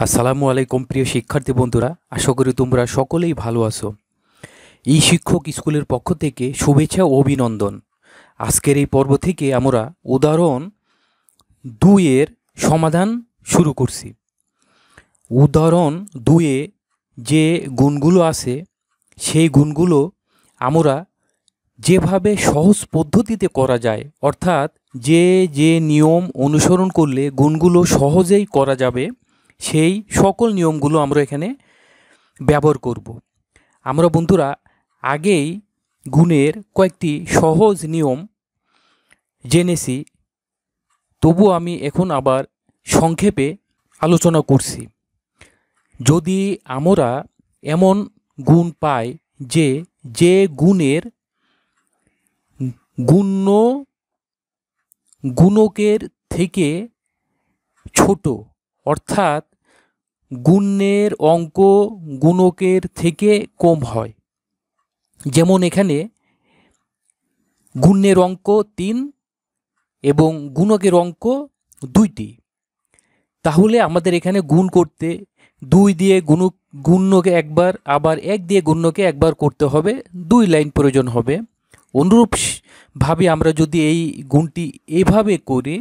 আসসালামু আলাইকুম প্রিয় শিক্ষার্থী বন্ধুরা, আশা করি তোমরা সকলেই ভালো আছো। এই শিক্ষক স্কুলের পক্ষ থেকে শুভেচ্ছা ও অভিনন্দন। আজকের এই পর্ব থেকে আমরা উদাহরণ 2-এর সমাধান শুরু করছি। উদাহরণ 2-এ যে গুণগুলো আছে সেই গুণগুলো আমরা যেভাবে সহজ পদ্ধতিতে করা যায়, অর্থাৎ যে নিয়ম অনুসরণ করলে গুণগুলো সহজেই করা যাবে, সেই সকল নিয়মগুলো আমরা এখানে ব্যবহার করব। আমরা বন্ধুরা আগেই গুণের কয়েকটি সহজ নিয়ম জেনেছি, তবু আমি এখন আবার সংক্ষেপে আলোচনা করছি। যদি আমরা এমন গুণ পাই যে গুণের গুণ্য গুণকের থেকে ছোট, অর্থাৎ গুণের অঙ্ক গুণকের থেকে কম হয়, যেমন এখানে গুণের অঙ্ক 3 এবং গুণকের অঙ্ক 2টি, তাহলে আমাদের এখানে গুণ করতে 2 দিয়ে গুণ্যকে একবার, আবার 1 দিয়ে গুণ্যকে একবার করতে হবে, 2 লাইন প্রয়োজন হবে। অনুরূপভাবে আমরা যদি এই গুণটি এভাবে করি,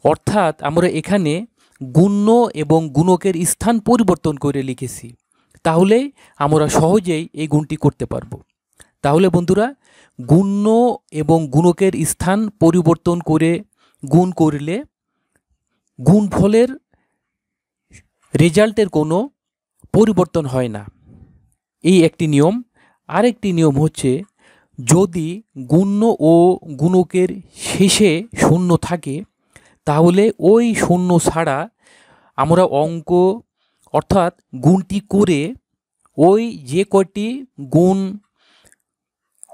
অর্থাৎ আমরা এখানে গুণ্য এবং গুণকের স্থান পরিবর্তন করে লিখেছি, তাহলে আমরা সহজেই এই গুণটি করতে পারবো। তাহলে বন্ধুরা, গুণ্য এবং গুণকের স্থান পরিবর্তন করে গুণ করলে গুণফলের রেজাল্টের কোনো পরিবর্তন হয় না, এই একটি নিয়ম। আরেকটি নিয়ম হচ্ছে, যদি গুণ্য ও গুণকের শেষে শূন্য থাকে, তাহলে ওই শূন্য ছাড়া আমরা অঙ্ক, অর্থাৎ গুণটি করে ওই যে কয়টি গুণ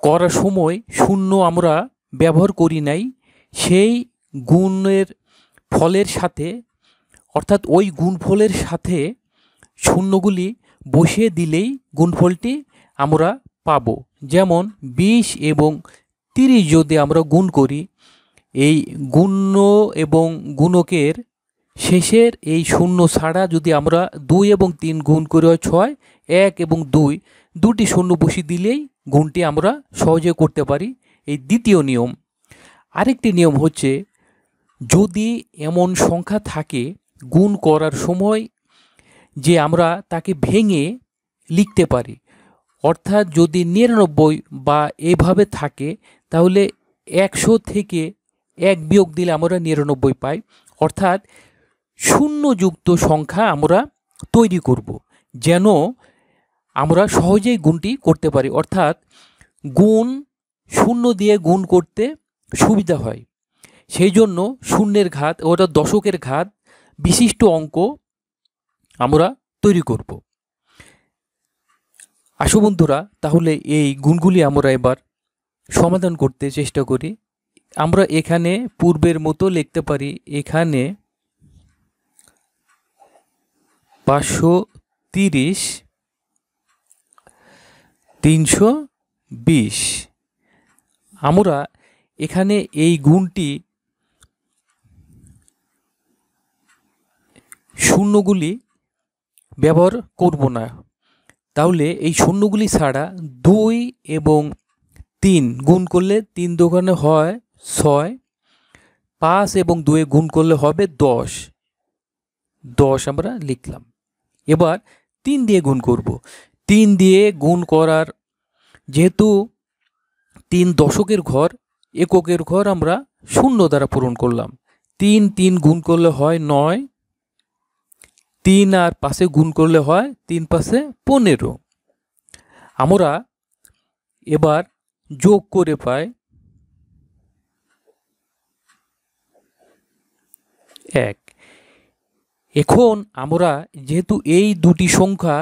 করার সময় শূন্য আমরা ব্যবহার করি নাই, সেই গুণের ফলের সাথে, অর্থাৎ ওই গুণফলের সাথে শূন্যগুলি বসিয়ে দিলেই গুণফলটি আমরা পাব। যেমন 20 এবং 30 যদি আমরা গুণ করি, এই গুণ্য এবং গুণকের শেষের এই শূন্য ছাড়া যদি আমরা 2 এবং 3 গুণ করে হয় 6, 1 এবং 2, দুটি শূন্য বসিয়ে দিলেই গুণটি আমরা সহজে করতে পারি, এই দ্বিতীয় নিয়ম। আরেকটি নিয়ম হচ্ছে, যদি এমন সংখ্যা থাকে গুণ করার সময় যে আমরা তাকে ভেঙে লিখতে পারি, অর্থাৎ যদি 99 বা এভাবে থাকে, তাহলে 100 থেকে 1 বিয়োগ দিলে আমরা 99 পাই, অর্থাৎ শূন্যযুক্ত সংখ্যা আমরা তৈরি করব, যেন আমরা সহজেই গুণটি করতে পারি, অর্থাৎ গুণ শূন্য দিয়ে গুণ করতে সুবিধা হয়। সেই জন্য শূন্যের ঘাত, অর্থাৎ দশকের ঘাত বিশিষ্ট অঙ্ক আমরা তৈরি করব। আসো বন্ধুরা, তাহলে এই গুণগুলি আমরা এবার সমাধান করতে চেষ্টা করি। আমরা এখানে পূর্বের মতো লিখতে পারি, এখানে 530 320। আমরা এখানে এই গুণটি শূন্যগুলি ব্যবহার করব না, তাহলে এই শূন্যগুলি ছাড়া 2 এবং 3 গুণ করলে 3 দোকানে হয় 6, 5 এবং 2 গুণ করলে হবে 10 আমরা লিখলাম। এবার 3 দিয়ে গুণ করব। 3 দিয়ে গুণ করার, যেহেতু 3 দশকের ঘর, এককের ঘর আমরা শূন্য দ্বারা পূরণ করলাম। 3 3 গুণ করলে হয় 9, 3 আর 5 গুণ করলে হয় 3 5 15। আমরা এবার যোগ করে পাই 1। এখন আমরা যেহেতু এই দুটি সংখ্যা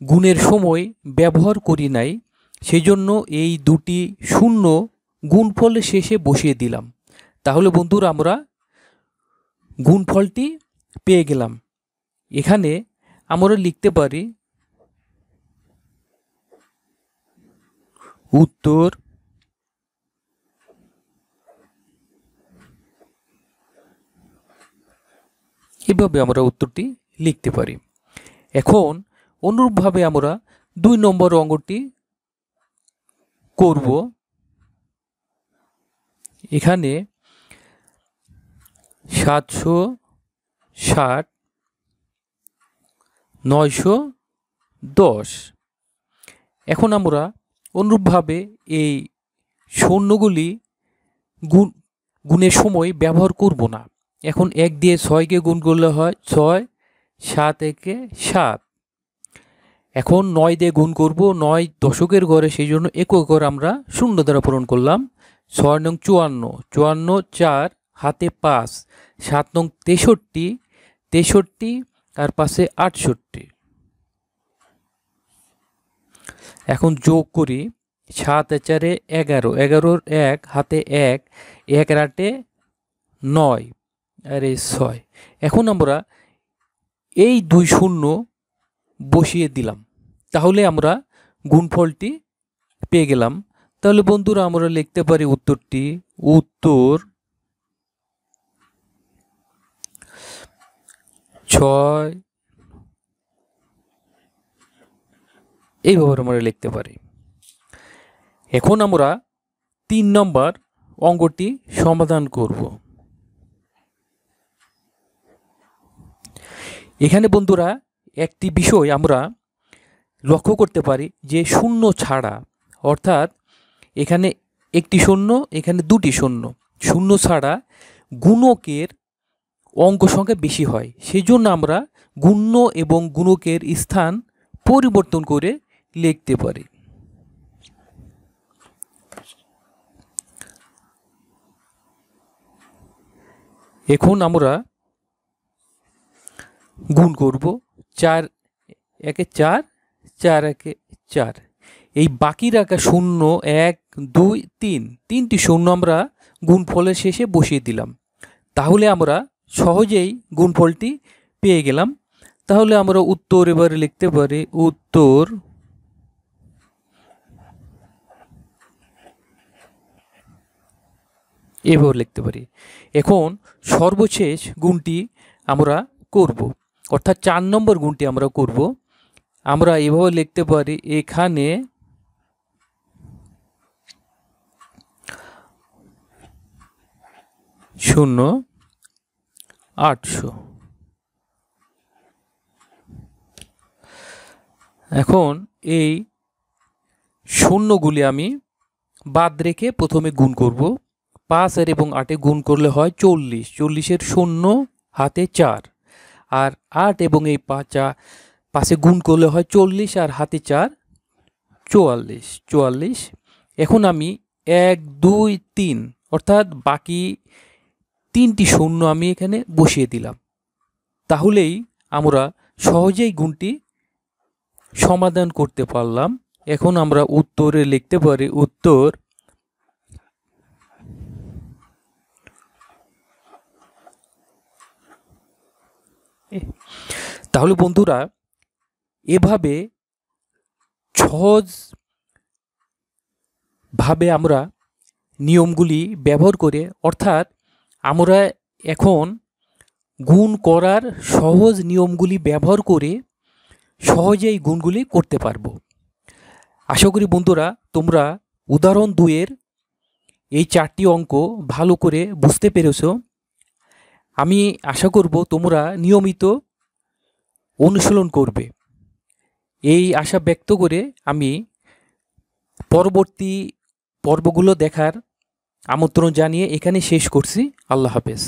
গুণের সময় ব্যবহার করি নাই, সেই জন্য এই দুটি শূন্য গুণফলের শেষে বসিয়ে দিলাম। তাহলে বন্ধুরা, আমরা গুণফলটি পেয়ে গেলাম। এখানে আমরা লিখতে পারি উত্তর এভাবে আমরা উত্তরটি লিখতে পারি। এখন অনুরূপভাবে আমরা 2 নম্বর অঙ্কটি করব। এখানে 760 910। এখন আমরা অনুরূপভাবে এই শূন্যগুলি গুণের সময় ব্যবহার করব না। এখন 1 দিয়ে 6কে গুণ করলে হয় 6, 7 একে 7। এখন 9 দিয়ে গুণ করব, 9 দশকের ঘরে, সেই জন্য একক ঘর আমরা শূন্য দ্বারা পূরণ করলাম। 6 নং 54, 54 4 হাতে 5, 7 নং 63, 63 আর পাশে 68। এখন যোগ করি, 7 4 11, 11 1 হাতে 1, 1 8 9 আর 6। এখন আমরা এই 2 শূন্য বসিয়ে দিলাম, তাহলে আমরা গুণফলটি পেয়ে গেলাম। তাহলে বন্ধুরা আমরা লিখতে পারি উত্তরটি, উত্তর 6। এইভাবে আমরা লিখতে পারি। এখন আমরা 3 নম্বর অঙ্কটি সমাধান করব। এখানে বন্ধুরা একটি বিষয় আমরা লক্ষ্য করতে পারি যে শূন্য ছাড়া, অর্থাৎ এখানে একটি শূন্য, এখানে দুটি শূন্য, শূন্য ছাড়া গুণকের অঙ্ক সংখ্যা বেশি হয়। সেই জন্য আমরা গুণ্য এবং গুণকের স্থান পরিবর্তন করে লিখতে পারি। এখন আমরা গুণ করব, 4 একে 4, 4 একে 4। এই বাকি রাখা শূন্য 1 2 3, তিনটি শূন্য আমরা গুণফলের শেষে বসিয়ে দিলাম, তাহলে আমরা সহজেই গুণফলটি পেয়ে গেলাম। তাহলে আমরা উত্তর এবারে লিখতে পারি, উত্তর এভাবে লিখতে পারি। এখন সর্বশেষ গুণটি আমরা করব, অর্থাৎ 4 নম্বর গুণটি আমরা করব। আমরা এভাবে লিখতে পারি, এখানে 0 800। এখন এই শূন্যগুলি আমি বাদ রেখে প্রথমে গুণ করব। 5 এবং 8 গুণ করলে হয় 40, 40-এর শূন্য হাতে 4, আর 8 এবং এই 5 গুণ করলে হয় 40 আর হাতে 4, 44, 44। এখন আমি 1 2 3 অর্থাৎ বাকি তিনটি শূন্য আমি এখানে বসিয়ে দিলাম, তাহলেই আমরা সহজেই গুণটি সমাধান করতে পারলাম। এখন আমরা উত্তরে লিখতে পারি, উত্তর তাহলে বন্ধুরা এভাবে সহজভাবে আমরা নিয়মগুলি ব্যবহার করে, অর্থাৎ আমরা এখন গুণ করার সহজ নিয়মগুলি ব্যবহার করে সহজেই গুণগুলি করতে পারবো। আশা করি বন্ধুরা তোমরা উদাহরণ 2-এর এই 4টি অঙ্ক ভালো করে বুঝতে পেরেছো। আমি আশা করব তোমরা নিয়মিত অনুশীলন করবে, এই আশা ব্যক্ত করে আমি পরবর্তী পর্বগুলো দেখার আমন্ত্রণ জানিয়ে এখানে শেষ করছি। আল্লাহ হাফেজ।